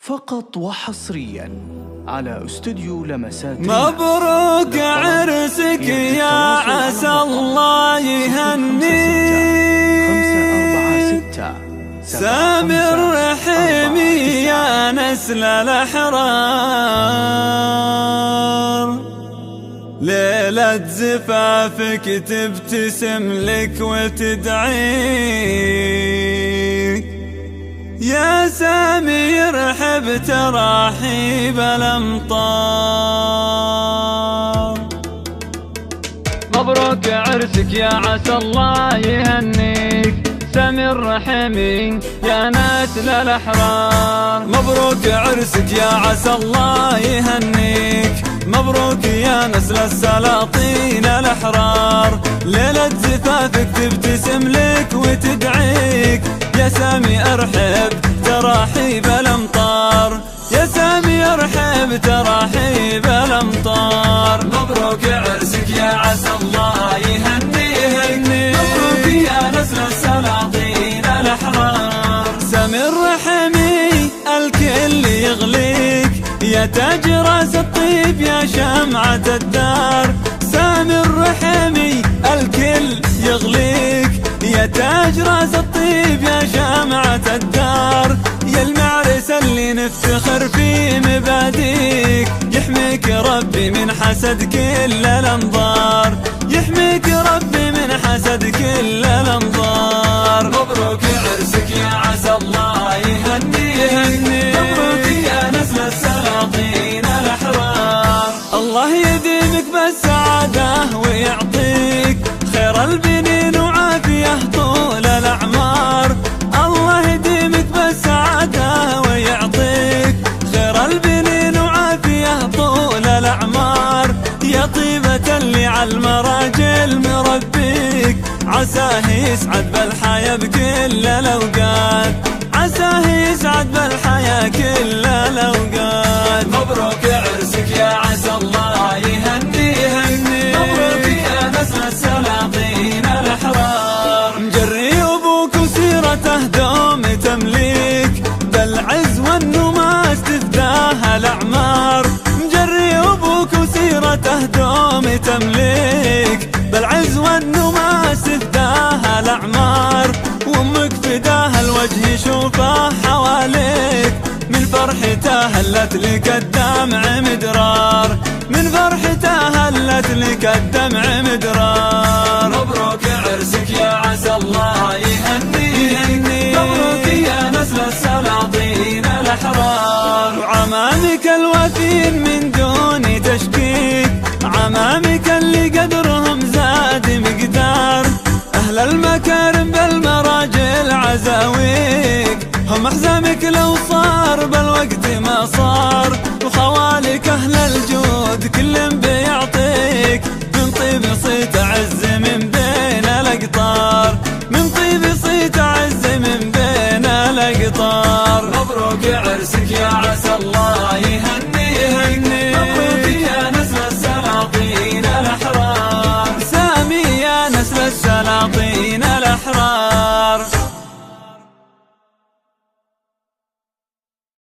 فقط وحصريا على استوديو لمسات. مبروك عرسك يا عسى الله يهنيك، سامر رحيمي يا نسل الأحرار. ليلة زفافك تبتسم لك وتدعيك يا سامر، حب تراحيب الأمطار. مبروك عرسك يا عسى الله يهنيك، سامر رحيمي يا نسل الأحرار. مبروك عرسك يا عسى الله يهنيك، مبروك يا نسل السلاطين الأحرار. ليلة زفافك تبتسم لك وتدعيك يا سامي ارحب تراحيب الأمطار، يا سامي ارحب تراحيب الأمطار. مبروك عرسك يا عسى الله يهنيك، مبروك يا نسل السلاطين الأحرار. سامر رحيمي الكل يغليك يا تاج راس الطيب يا شمعة الدار. سامر رحيمي الكل يغليك يا تاج راس الطيب يا شمعة الدار. يا المعرس اللي نفتخر في مباديك، يحميك ربي من حسد كل الأنظار، يحميك ربي من حسد كل الأنظار. مبروك عرسك يا عسى الله يهنيك، مبروك يا نسل السلاطين الأحرار. الله يديمك بالسعادة ويعطيك خير البنين وعافية طول الأعمار. الله يديمك بالسعادة ويعطيك خير البنين وعافية طول الأعمار. يا طيبة اللي عالمراجل مربيك، عساه يسعد بالحياة بكل الأوقات، عساه يسعد بالحياة كل الأوقات. مبروك عرسك يا عسى الله يهنيك، مبروك يا نسل السلاطين الأحرار. مجري أبوك وسيرته دوم تمليك، بالعز والنماس تفداها الأعمار. مجري أبوك وسيرته دوم تمليك، بالعز والنماس تفداها الأعمار. وأمك فداها الوجه يشوفه حواليك، من فرحته هلت لك الدمع مدرار، من فرحته هلت لك الدمع مدرار. مبروك عرسك يا عسى الله يهنيك، مبروك يا نسل السلاطين الأحرار. وعمامك الوفين من دون تشكيك، عمامك اللي قدرهم زاد مقدار. أهل المكارم بالمراجل عزاويك، هم أحزامك لو صار بالوقت ما صار. وخوالك أهل الجود كل بيعطيك من طيب صيته